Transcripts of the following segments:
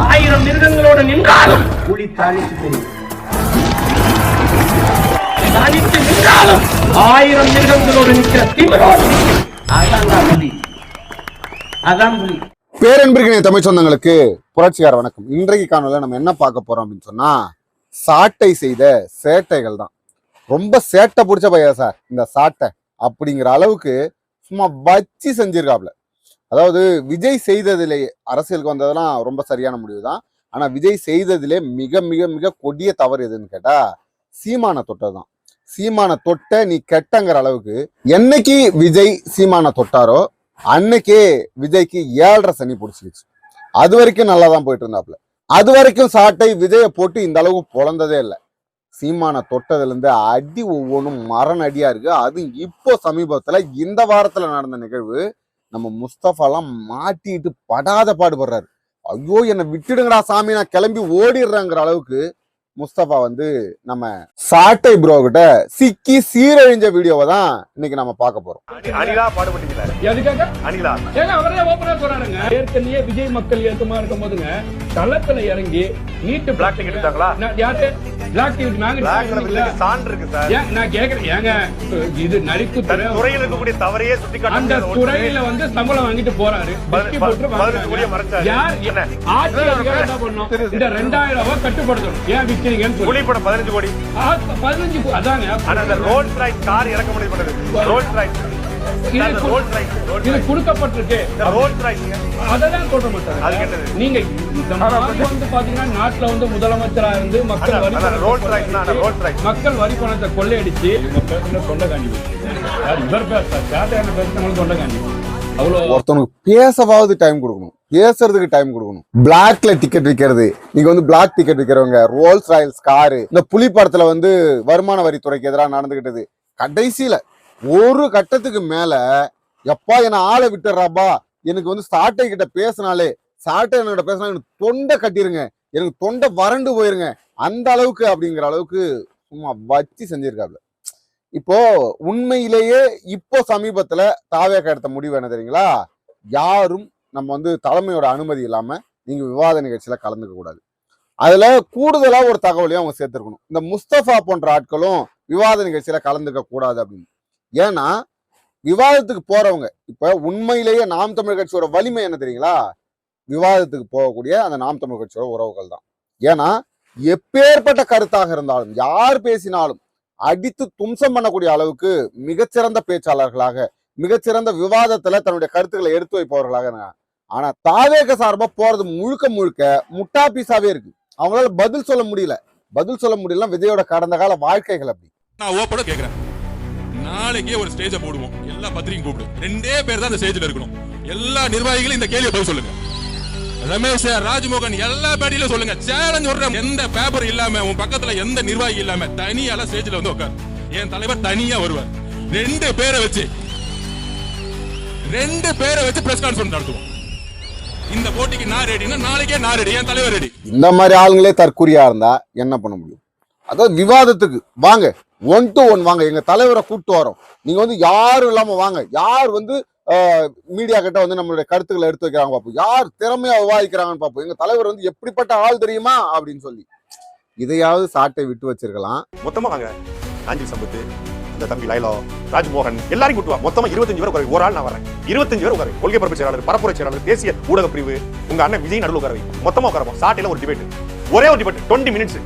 1000 மிருகங்களோடு நின்றாலும் புலி தனித்து தெரியும். தனித்து நின்றாலும் 1000 மிருகங்களோடு நிற்கிற திமிரோடு அதான் புலி. அதான் புலி. பேரன்பிற்கினை தமிழ் சொந்தங்களுக்கு புரட்சிகார வணக்கம். இன்றைக்கு காணொலியில நம்ம என்ன பார்க்க போறோம் அப்படின்னு சொன்னா, சாட்டை செய்த சேட்டைகள் தான். ரொம்ப சேட்டை பிடிச்ச பையன் சார் இந்த சாட்டை அப்படிங்கிற அளவுக்கு சும்மா வச்சு செஞ்சிருக்காப்ல. அதாவது விஜய் செய்ததிலே அரசியலுக்கு வந்ததெல்லாம் ரொம்ப சரியான முடிவு தான். ஆனா விஜய் செய்ததிலே மிக மிக மிக கொடிய தவறு எதுன்னு கேட்டா சீமான தொட்டதுதான். சீமான தொட்ட நீ கெட்டங்கிற அளவுக்கு என்னைக்கு விஜய் சீமான தொட்டாரோ அன்னைக்கே விஜய்க்கு 7.5 சனி பிடிச்சிருச்சு. அது வரைக்கும் நல்லா தான் போயிட்டு இருந்தாப்ல. அது வரைக்கும் சாட்டை விஜயை போட்டு இந்த அளவுக்கு பொழந்ததே இல்லை. சீமான தொட்டதுல இருந்து அடி ஒவ்வொன்றும் மரண அடியா இருக்கு. அது இப்போ சமீபத்துல இந்த வாரத்துல நடந்த நிகழ்வு, நம்ம முஸ்தபாலாம் மாட்டிட்டு படாத பாடுபடுறாரு. ஐயோ என்னை விட்டுடுங்கடா சாமி, நான் கிளம்பி ஓடிடுறேங்கிற அளவுக்கு முஸ்தபா வந்து நம்ம சாட்டை ப்ரோ கிட்ட சிக்கி சீரழிஞ்ச வீடியோவை தான் இன்னைக்கு நம்ம பார்க்க போறோம். ஏற்கனவே விஜய் மக்கள் ஏற்கமா இருக்கும் போதுங்க களத்துல இறங்கி நீட்டு பிளாக் டிக்கெட் எடுத்தாங்களா? யாரு பிளாக் டிக்கெட்? நாங்க சான்று இருக்கு சார். நான் கேக்குறேன், ஏங்க இது நடிப்பு துறையில இருக்கக்கூடிய தவறையே சுட்டிக்காட்ட அந்த துறையில வந்து சம்பளம் வாங்கிட்டு போறாரு. யார் ஆட்சி அதிகாரம் என்ன பண்ணும்? இந்த 2000 ரூபாய் கட்டுப்படுத்தணும். ஏன் விக்கிறீங்கன்னு சொல்லி 15 கோடி 15 அதாங்க அந்த ரோல்ஸ் ராய்ஸ் கார் இறக்க முடியாது. ரோல்ஸ் ராய்ஸ் இது கொடுக்கப்பட்டிருக்கு. அதெல்லாம் சொல்ற மாட்டாங்க. நீங்க வந்து பாத்தீங்கன்னா நாட்டுல வந்து முதலமைச்சரா இருந்து மக்கள் வரி பணத்தை கொள்ளையடிச்சு தொண்டை காண்டி இவர் தொண்டை காண்டி ஒருத்தவனுக்கு பேசவாவது டைம் கொடுக்கணும், பேசுறதுக்கு டைம் கொடுக்கணும். பிளாக்ல டிக்கெட் விற்கிறது, நீங்க வந்து பிளாக் டிக்கெட் விற்கிறவங்க, ரோல்ஸ் ராயல்ஸ் காரு, இந்த புலி படத்துல வந்து வருமான வரித்துறைக்கு எதிராக நடந்துகிட்டது. கடைசியில ஒரு கட்டத்துக்கு மேல எப்பா என்ன ஆளை விட்டுறாப்பா, எனக்கு வந்து சாட்டை கிட்ட பேசினாலே, சாட்டை என்கிட்ட பேசினா எனக்கு தொண்டை கட்டிருங்க, எனக்கு தொண்டை வறண்டு போயிருங்க, அந்த அளவுக்கு அப்படிங்கிற அளவுக்கு சும்மா வச்சு செஞ்சிருக்காங்க. இப்போ உண்மையிலேயே இப்போ சமீபத்துல தாவேக எடுத்த முடிவு என்ன தெரியுங்களா? யாரும் நம்ம வந்து தலைமையோட அனுமதி இல்லாம நீங்க விவாத நிகழ்ச்சியில கலந்துக்க கூடாது. அதுல கூடுதலா ஒரு தகவலையும் அவங்க சேர்த்திருக்கணும். இந்த முஸ்தபா போன்ற ஆட்களும் விவாத நிகழ்ச்சியில கலந்துக்க கூடாது அப்படின்னு. ஏன்னா விவாதத்துக்கு போறவங்க இப்ப உண்மையிலேயே நாம் தமிழ் கட்சியோட வலிமை என்ன தெரியுங்களா? விவாதத்துக்கு போகக்கூடிய அந்த நாம் தமிழ் கட்சியோட உறவுகள் தான். ஏன்னா எப்பேற்பட்ட கருத்தாக இருந்தாலும் யார் பேசினாலும் அடித்து தும்சம் பண்ணக்கூடிய அளவுக்கு மிகச்சிறந்த பேச்சாளர்களாக, மிகச்சிறந்த விவாதத்துல தன்னுடைய கருத்துக்களை எடுத்து வைப்பவர்களாக. ஆனா தாவேக சார்பா போறது முழுக்க முழுக்க முட்டா பீஸாவே இருக்கு. அவங்களால பதில் சொல்ல முடியல. விஜயோட கடந்த கால வாழ்க்கைகள் அப்படி. நான் ஓப்பனா கேக்குறேன், நாளைக்கே ஒரு ஸ்டேஜ போடுவோம், எல்லா பத்திரிகையும் கூப்பிடு, 2 பேர் தான் அந்த ஸ்டேஜ்ல இருக்கணும். எல்லா நிர்வாகிகளும் இந்த கேள்வியை பதில் சொல்லுங்க. ரமேஷ், ராஜ்மோகன், எல்லா பேட்டியில சொல்லுங்க. சேலஞ்ச் சொல்றேன், எந்த பேப்பர் இல்லாம உன் பக்கத்துல எந்த நிர்வாகி இல்லாம தனியால ஸ்டேஜ்ல வந்து உட்கார். என் தலைவர் தனியா வருவார். 2 பேரை வச்சு பிரஸ் கான்ஃபரன்ஸ் நடத்துவோம். இந்த போட்டிக்கு நான் ரெடினா நாளைக்கே நான் ரெடி, என் தலைவர் ரெடி. இந்த மாதிரி ஆளுங்களே தற்குறியா இருந்தா என்ன பண்ண முடியும்? அதாவது விவாதத்துக்கு வாங்க, 1 to 1 வாங்க, எங்க தலைவரை கூப்பிட்டு வரோம். நீங்க வந்து யாரும் இல்லாம வாங்க, யார் வந்து மீடியா கிட்ட வந்து நம்மளுடைய கருத்துக்களை எடுத்து வைக்கிறாங்க பார்ப்போம், யார் திறமையா விவாதிக்கிறாங்கன்னு பார்ப்போம், எங்க தலைவர் வந்து எப்படிப்பட்ட ஆள் தெரியுமா அப்படின்னு சொல்லி இதையாவது சாட்டை விட்டு வச்சிருக்கலாம். மொத்தமா வாங்க, காஞ்சி சம்பத்து, இந்த தம்பி லைலோ, ராஜ்மோகன் எல்லாரையும் கூட்டுவா. மொத்தமா 25 பேர் உட்காரு. ஒரு ஆள் நான் வரேன், 25 பேர் உட்காரு. கொள்கை பரப்பு செயலாளர், பரப்புரை செயலாளர், தேசிய ஊடக பிரிவு, உங்க அண்ணன் விஜய் நடுவில் உட்கார. மொத்தமா உட்காரப்போம். சாட்டையில ஒரு டிபேட், ஒரே ஒரு டிபேட் 20 மினிட்ஸ்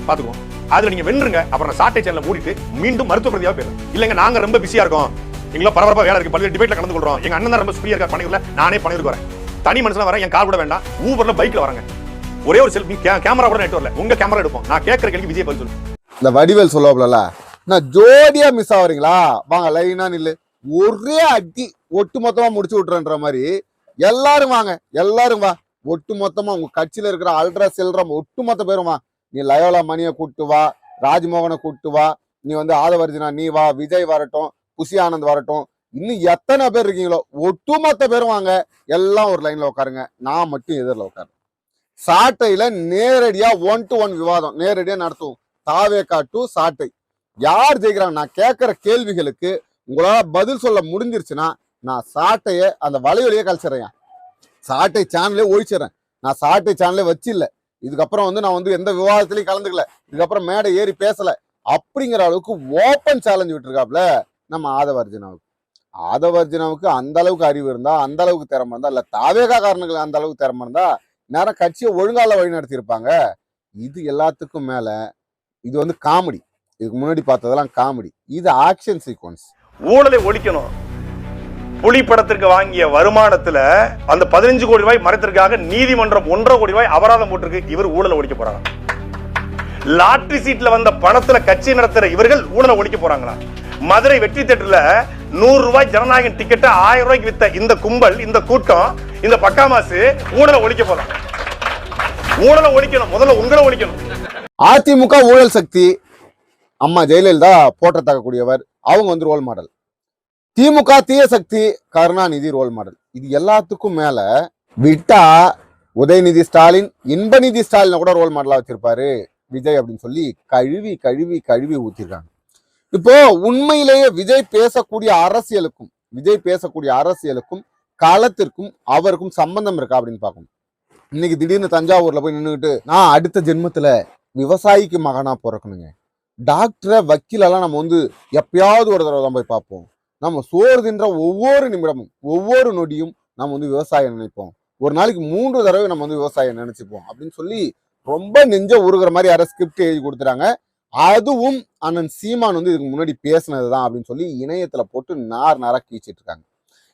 பாத்துக்குவோம். அதுல நீங்க வென்றுங்க. அப்புறம் சாட்டை சேனலை மூடிட்டு மீண்டும் மருத்துவ பிரதியாக போயிடும். இல்லங்க நாங்க ரொம்ப பிஸியா இருக்கோம், எங்களோ பரபரப்பா வேலை இருக்கு, பல்வேறு டிபேட்ல கலந்து கொள்றோம், எங்க அண்ணன் தான் ரொம்ப ஃப்ரீயா இருக்கார் பணியூர்ல, நானே பணியூருக்கு வரேன், தனி மனுஷனா வரேன், என் கார் கூட வேண்டாம், ஊபர்ல பைக்ல வரேங்க, ஒரே ஒரு செல்ஃபி கேமரா கூட நெட் வரல, உங்க கேமரா எடுப்போம், நான் கேட்கற கேள்விக்கு விஜய் பதில் சொல்லு. இந்த வடிவேல் சொல்லுவாப்ல, நான் ஜோடியா மிஸ் ஆவறீங்களா, வாங்க லைனா நில்லு, ஒரே அடி ஒட்டு மொத்தமா முடிச்சு விட்டுறன்ற மாதிரி எல்லாரும் வாங்க, எல்லாரும் வா, ஒட்டு மொத்தமா உங்க கட்சியில இருக்கிற அல்ட்ரா செல்றம் ஒட்டு மொத்த பேரும் வா. நீ லயோலா மணியை கூட்டு வா, ராஜ்மோகனை கூட்டு வா, நீ வந்து ஆதவர்ஜினா நீ வா, விஜய் வரட்டும், புசி ஆனந்த் வரட்டும், இன்னும் எத்தனை பேர் இருக்கீங்களோ ஒட்டுமொத்த பேரும் வாங்க, எல்லாம் ஒரு லைன்ல உட்காருங்க, நான் மட்டும் எதிரில் உட்காரு. சாட்டையில நேரடியா 1 to 1 விவாதம் நேரடியா நடத்துவோம். தாவேகா டு சாட்டை, யார் ஜெயிக்கிறாங்க? நான் கேட்கிற கேள்விகளுக்கு உங்களால பதில் சொல்ல முடிஞ்சிருச்சுன்னா நான் சாட்டைய அந்த வலைவலியே கழிச்சிடறேன், சாட்டை சேனலே ஒழிச்சிடறேன். நான் சாட்டை சேனலே வச்சில்ல, இதுக்கப்புறம் வந்து நான் வந்து எந்த விவாதத்திலையும் கலந்துக்கல, இதுக்கப்புறம் மேடை ஏறி பேசல அப்படிங்கிற அளவுக்கு ஓப்பன் சேலஞ்ச் விட்டுருக்காப்ல நம்ம ஆதவர்ஜுனாவுக்கு அந்த அளவுக்கு அறிவு இருந்தா, அந்த அளவுக்கு திறமை இருந்தா, இல்ல தாவேகா காரணங்கள் அந்த அளவுக்கு திறமை இருந்தா நேரம் கட்சியை ஒழுங்கால வழி நடத்தி இருப்பாங்க. இது எல்லாத்துக்கும் மேல இது வந்து காமெடி. இதுக்கு முன்னாடி பார்த்ததெல்லாம் காமெடி, இது ஆக்ஷன் சீக்வன்ஸ். ஊழலை ஒழிக்கணும். புலி படத்திற்கு வாங்கிய வருமானத்துல அந்த 15 கோடி ரூபாய் மறைத்திற்காக நீதிமன்றம் 1.5 கோடி ரூபாய் அபராதம் போட்டிருக்கு. இவர் ஊழலை ஒழிக்க போறாங்க. லாட்டரி சீட்ல வந்த பணத்துல கட்சி நடத்துற இவர்கள் ஊழலை ஒழிக்க போறாங்களா? மதுரை வெற்றி தியேட்டர்ல 100 ரூபாய் ஜனநாயகன் டிக்கெட் 1000 ரூபாய்க்கு வித்த இந்த கும்பல், இந்த கூட்டம், இந்த பக்காமாசு ஊழலை ஒழிக்க போறாங்க. ஊழலை ஒழிக்கணும். முதல்ல உங்களை ஒழிக்கணும். அதிமுக ஊழல் சக்தி, அம்மா ஜெயலலிதா போற்றத்தக்கக்கூடியவர், அவங்க வந்து ரோல் மாடல். திமுக தீய சக்தி, கருணாநிதி ரோல் மாடல். இது எல்லாத்துக்கும் மேல விட்டா உதயநிதி ஸ்டாலின், இன்பநிதி ஸ்டாலின் கூட ரோல் மாடலா வச்சிருப்பாரு விஜய் அப்படின்னு சொல்லி கழுவி கழுவி கழுவி ஊத்திருக்காங்க. இப்போ உண்மையிலேயே விஜய் பேசக்கூடிய அரசியலுக்கும் காலத்திற்கும் அவருக்கும் சம்பந்தம் இருக்கா அப்படின்னு பார்க்கணும். இன்னைக்கு திடீர்னு தஞ்சாவூர்ல போய் நின்றுக்கிட்டு நான் அடுத்த ஜென்மத்துல விவசாயிக்கு மகனா பிறக்கணுங்க, டாக்டரை வக்கீலெல்லாம் நம்ம வந்து எப்பயாவது ஒரு தடவை தான் போய் பார்ப்போம், நம்ம சோறு தின்ற ஒவ்வொரு நிமிடமும் ஒவ்வொரு நொடியும் நம்ம வந்து விவசாயம் நினைப்போம், ஒரு நாளைக்கு 3 தடவை நம்ம வந்து விவசாயம் நினைச்சுப்போம் அப்படின்னு சொல்லி ரொம்ப நெஞ்ச உருகிற மாதிரி யாரும் ஸ்கிரிப்ட் எழுதி கொடுத்துட்டாங்க. அதுவும் அண்ணன் சீமான் வந்து இதுக்கு முன்னாடி பேசினதுதான் அப்படின்னு சொல்லி இணையத்துல போட்டு நார கீச்சிட்டு இருக்காங்க.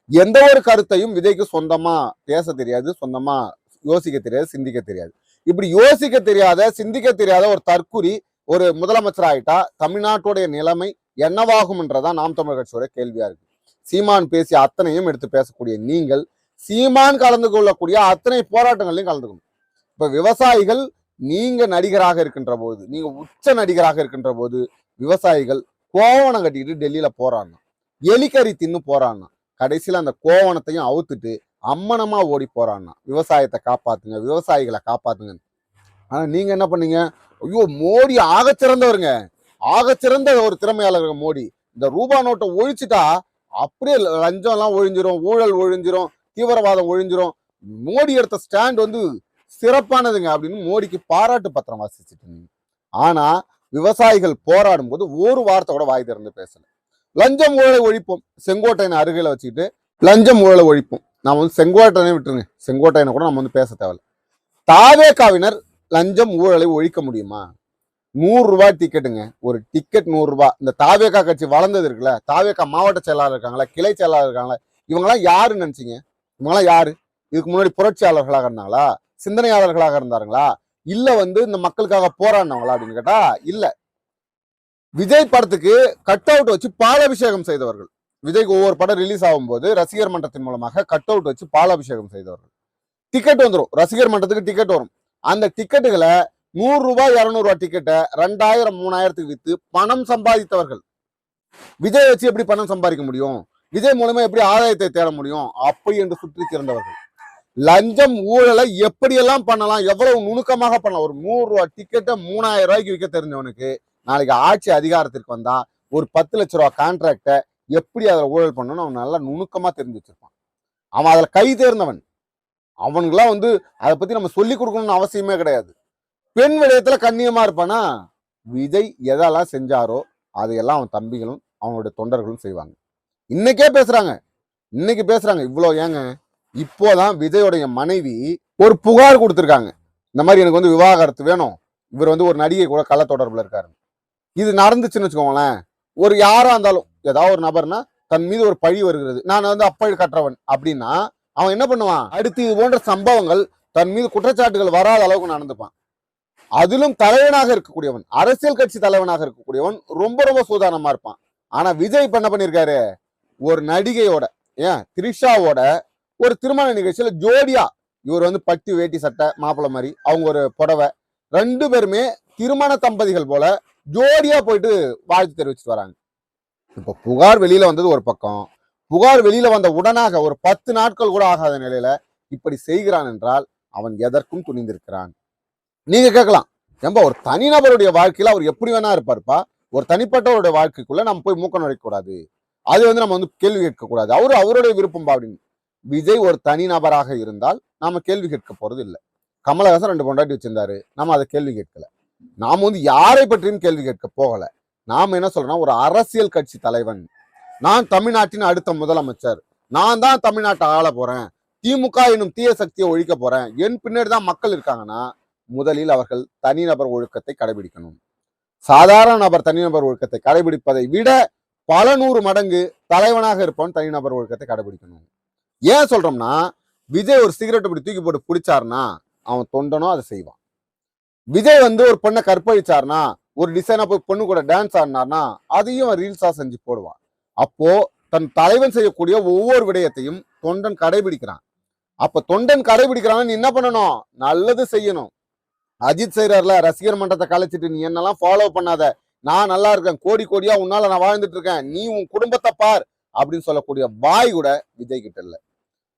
எந்த ஒரு கருத்தையும் விஜய்க்கு சொந்தமா பேச தெரியாது, சொந்தமா யோசிக்க தெரியாது, சிந்திக்க தெரியாது. இப்படி யோசிக்க தெரியாத, சிந்திக்க தெரியாத ஒரு தற்குறி ஒரு முதலமைச்சர் ஆயிட்டா தமிழ்நாட்டுடைய நிலைமை என்னவாகும்ன்றதான் நாம் தமிழர் கட்சியோட கேள்வியா இருக்கு. சீமான் பேசிய அத்தனையும் எடுத்து பேசக்கூடிய நீங்கள் சீமான் கலந்து கொள்ளக்கூடிய அத்தனை போராட்டங்களையும் கலந்துக்கணும். இப்ப விவசாயிகள், நீங்க நடிகராக இருக்கின்ற போது, நீங்க உச்ச நடிகராக இருக்கின்ற போது விவசாயிகள் கோவணம் கட்டிக்கிட்டு டெல்லியில போறாங்க, எலிக்கறி தின்னு போறாங்க, கடைசியில அந்த கோவணத்தையும் அவுத்துட்டு அம்மனமா ஓடி போறான்னா விவசாயத்தை காப்பாத்துங்க, விவசாயிகளை காப்பாத்துங்க. ஆனா நீங்க என்ன பண்ணீங்க? ஐயோ மோடி ஆகச்சிறந்தவருங்க, ஆகச்சிறந்த ஒரு திறமையாளர் மோடி, இந்த ரூபா நோட்டை ஒழிச்சுட்டா அப்படியே லஞ்சம் எல்லாம் ஒழிஞ்சிரும், ஊழல் ஒழிஞ்சிரும், தீவிரவாதம் ஒழிஞ்சிரும், மோடி எடுத்த ஸ்டாண்ட் வந்து சிறப்பானதுங்க அப்படின்னு மோடிக்கு பாராட்டு பத்திரம் வாசிச்சுட்டு இருந்தீங்க. ஆனா விவசாயிகள் போராடும் போது ஒரு வார்த்தை கூட வாய் திறந்து பேசல. லஞ்சம் ஊழலை ஒழிப்போம், செங்கோட்டையனை அருகில வச்சுக்கிட்டு லஞ்சம் ஊழலை ஒழிப்போம். நாம வந்து செங்கோட்டையனை விட்டுருங்க, செங்கோட்டையனை கூட நம்ம வந்து பேச தேவையில்ல. தாவேகாவினர் லஞ்சம் ஊழலை ஒழிக்க முடியுமா? 100 ரூபாய் டிக்கெட்டுங்க, ஒரு டிக்கெட் 100 ரூபாய். இந்த தாவேகா கட்சி வளர்ந்தது இருக்குல்ல, தாவேகா மாவட்ட செயலாளர் இருக்காங்களா, கிளை செயலாளர் இருக்காங்களா, இவங்கெல்லாம் யாருன்னு நினைச்சீங்க? இவங்கெல்லாம் யாரு? இதுக்கு முன்னாடி புரட்சியாளர்களாக இருந்தாங்களா, சிந்தனையாளர்களாக இருந்தாருங்களா, இல்ல வந்து இந்த மக்களுக்காக போராடினவங்களா அப்படின்னு கேட்டா இல்ல. விஜய் படத்துக்கு கட் அவுட் வச்சு பாலாபிஷேகம் செய்தவர்கள், விஜய்க்கு ஒவ்வொரு படம் ரிலீஸ் ஆகும் போது ரசிகர் மன்றத்தின் மூலமாக கட் அவுட் வச்சு பாலாபிஷேகம் செய்தவர்கள். டிக்கெட் வந்துடும், ரசிகர் மன்றத்துக்கு டிக்கெட் வரும். அந்த டிக்கெட்டுகளை 100 ரூபாய் 200 ரூபாய் டிக்கெட்டை 2000 3000க்கு வித்து பணம் சம்பாதித்தவர்கள். விஜய் வச்சு எப்படி பணம் சம்பாதிக்க முடியும், விஜய் மூலமா எப்படி ஆதாயத்தை தேட முடியும் அப்படி என்று சுற்றி திறந்தவர்கள். லஞ்சம் ஊழலை எப்படியெல்லாம் பண்ணலாம், எவ்வளவு நுணுக்கமாக பண்ணலாம். ஒரு 100 ரூபாய் டிக்கெட்டை 3000 ரூபாய்க்கு விற்க தெரிஞ்சவனுக்கு நாளைக்கு ஆட்சி அதிகாரத்திற்கு வந்தா ஒரு 10 லட்ச ரூபாய் கான்ட்ராக்டை எப்படி அதில் ஊழல் பண்ணணும் அவன் நல்லா நுணுக்கமா தெரிஞ்சு வச்சிருப்பான். அவன் அதில் கை தேர்ந்தவன். அவனுக்குலாம் வந்து அதை பத்தி நம்ம சொல்லி கொடுக்கணும்னு அவசியமே கிடையாது. பெண் விடயத்துல கண்ணியமா இருப்பானா? விஜய் எதெல்லாம் செஞ்சாரோ அதையெல்லாம் அவன் தம்பிகளும் அவனுடைய தொண்டர்களும் செய்வாங்க. இன்னைக்கு பேசுறாங்க இவ்வளோ. ஏங்க இப்போதான் விஜயோடைய மனைவி ஒரு புகார் கொடுத்துருக்காங்க, இந்த மாதிரி எனக்கு வந்து விவாகரத்து வேணும், இவர் வந்து ஒரு நடிகை கூட கள்ள தொடர்புல இருக்காரு. இது நடந்துச்சுன்னு வச்சுக்கோங்களேன், ஒரு யாரா இருந்தாலும் ஏதாவது ஒரு நபர்னா தன் மீது ஒரு பழி வருகிறது, நான் வந்து அப்பழி கற்றவன் அப்படின்னா அவன் என்ன பண்ணுவான், அடுத்து இது போன்ற சம்பவங்கள் தன் மீது குற்றச்சாட்டுகள் வராத அளவுக்கு நடந்துப்பான். அதிலும் தலைவனாக இருக்கக்கூடியவன், அரசியல் கட்சி தலைவனாக இருக்கக்கூடியவன் ரொம்ப ரொம்ப சூதானமா இருப்பான். ஆனா விஜய் இப்ப என்ன பண்ணிருக்காரு, ஒரு நடிகையோட, ஏன் த்ரிஷாவோட ஒரு திருமண நிகழ்ச்சியில ஜோடியா, இவர் வந்து பட்டு வேட்டி சட்டை மாப்பிள்ளை மாதிரி, அவங்க ஒரு புடவை, 2 பேருமே திருமண தம்பதிகள் போல ஜோடியா போயிட்டு வாழ்த்து தெரிவிச்சுட்டு வராங்க. இப்ப புகார் வெளியில வந்தது ஒரு பக்கம், புகார் வெளியில வந்த உடனாக ஒரு 10 நாட்கள் கூட ஆகாத நிலையில இப்படி செய்கிறான் என்றால் அவன் எதற்கும் துணிந்திருக்கிறான். நீங்க கேட்கலாம், ஏன்பா ஒரு தனிநபருடைய வாழ்க்கையில அவர் எப்படி வேணா இருப்பாருப்பா, ஒரு தனிப்பட்டவருடைய வாழ்க்கைக்குள்ள நம்ம போய் மூக்க நுழைக்க கூடாது, அது வந்து நம்ம வந்து கேள்வி கேட்க கூடாது, அவருடைய விருப்பம் அப்படின்னு. விஜய் ஒரு தனி நபராக இருந்தால் நாம கேள்வி கேட்க போறது இல்லை. கமலஹாசன் 2 பொண்டாட்டி வச்சிருந்தாரு, நம்ம அதை கேள்வி கேட்கல. நாம வந்து யாரை பற்றியும் கேள்வி கேட்க போகல. நாம என்ன சொல்றோம்னா, ஒரு அரசியல் கட்சி தலைவன், நான் தமிழ்நாட்டின் அடுத்த முதலமைச்சர், நான் தான் தமிழ்நாட்டை ஆள போறேன், திமுக எனும் தீய சக்தியை ஒழிக்க போறேன், என் பின்னாடி தான் மக்கள் இருக்காங்கன்னா முதலில் அவர்கள் தனிநபர் ஒழுக்கத்தை கடைபிடிக்கணும். சாதாரண நபர் தனிநபர் ஒழுக்கத்தை கடைபிடிப்பதை விட பல 100 மடங்கு தலைவனாக இருப்பவன் தனிநபர் ஒழுக்கத்தை கடைபிடிக்கணும். ஏன் சொல்றோம்னா, விஜய் ஒரு சிகரெட் இப்படி தூக்கி போட்டு பிடிச்சாருன்னா அவன் தொண்டனும் அதை செய்வான். விஜய் வந்து ஒரு பொண்ணை கற்பழிச்சாருன்னா, ஒரு டிசைனா போய் பொண்ணு கூட டான்ஸ் ஆடினார்னா அதையும் ரீல்ஸா செஞ்சு போடுவான். அப்போ தன் தலைவன் செய்யக்கூடிய ஒவ்வொரு விடயத்தையும் தொண்டன் கடைபிடிக்கிறான். அப்ப தொண்டன் கடைபிடிக்கிறான், நீ என்ன பண்ணணும்? நல்லது செய்யணும். அஜித் செய்யறல, ரசிகர் மன்றத்தை கலைச்சிட்டு நீ என்னெல்லாம் ஃபாலோ பண்ணாத, நான் நல்லா இருக்கேன், கோடி கோடியா உன்னால நான் வாழ்ந்துட்டு இருக்கேன், நீ உன் குடும்பத்தை பார் அப்படின்னு சொல்லக்கூடிய வாய் கூட விஜய் கிட்ட இல்ல.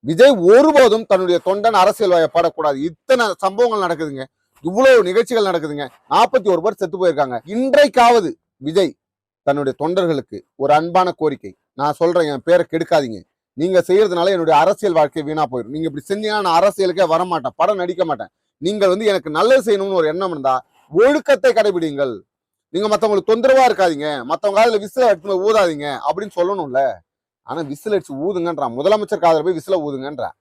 விஜய் ஒருபோதும் தன்னுடைய தொண்டன் அரசியல் வாயப்படக்கூடாது. இத்தனை சம்பவங்கள் நடக்குதுங்க, இவ்வளவு நிகழ்ச்சிகள் நடக்குதுங்க, 41 பேர் செத்து போயிருக்காங்க. இன்றைக்காவது விஜய் தன்னுடைய தொண்டர்களுக்கு ஒரு அன்பான கோரிக்கை, நான் சொல்றேன், என் பேரை கெடுக்காதீங்க, நீங்க செய்யறதுனால என்னுடைய அரசியல் வாழ்க்கை வீணா போயிடும், நீங்க இப்படி செஞ்சீங்கன்னா நான் அரசியலுக்கே வரமாட்டேன், படம் நடிக்க மாட்டேன், நீங்கள் வந்து எனக்கு நல்லது செய்யணும்னு ஒரு எண்ணம் இருந்தா ஒழுக்கத்தை கடைபிடிங்கள், நீங்க மத்தவங்களுக்கு தொந்தரவா இருக்காதீங்க, மத்தவங்க காதுல விசில எடுத்து ஊதாதீங்க அப்படின்னு சொல்லணும்ல. ஆனா விசில் அடிச்சு ஊதுங்கன்றான், முதலமைச்சர் காதுல போய் விசில ஊதுங்கன்றான்.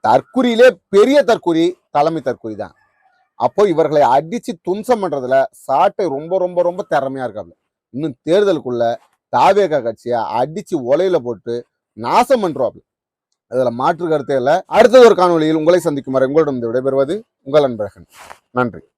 தற்குறியிலே பெரிய தற்குறி தலைமை தற்குறி தான். அப்போ இவர்களை அடிச்சு தும்சம் பண்றதுல சாட்டை ரொம்ப ரொம்ப ரொம்ப திறமையா இருக்காங்க. இன்னும் தேர்தலுக்குள்ள தாவேகா கட்சியை அடிச்சு ஒலையில போட்டு நாசம் பண்றாப்ல, அதுல மாற்று கருத்தே இல்லை. அடுத்தது ஒரு காணொலியில் உங்களை சந்திக்கும் வரை உங்களிடம் விடைபெறுவது உங்கள் அன்பழகன். நன்றி.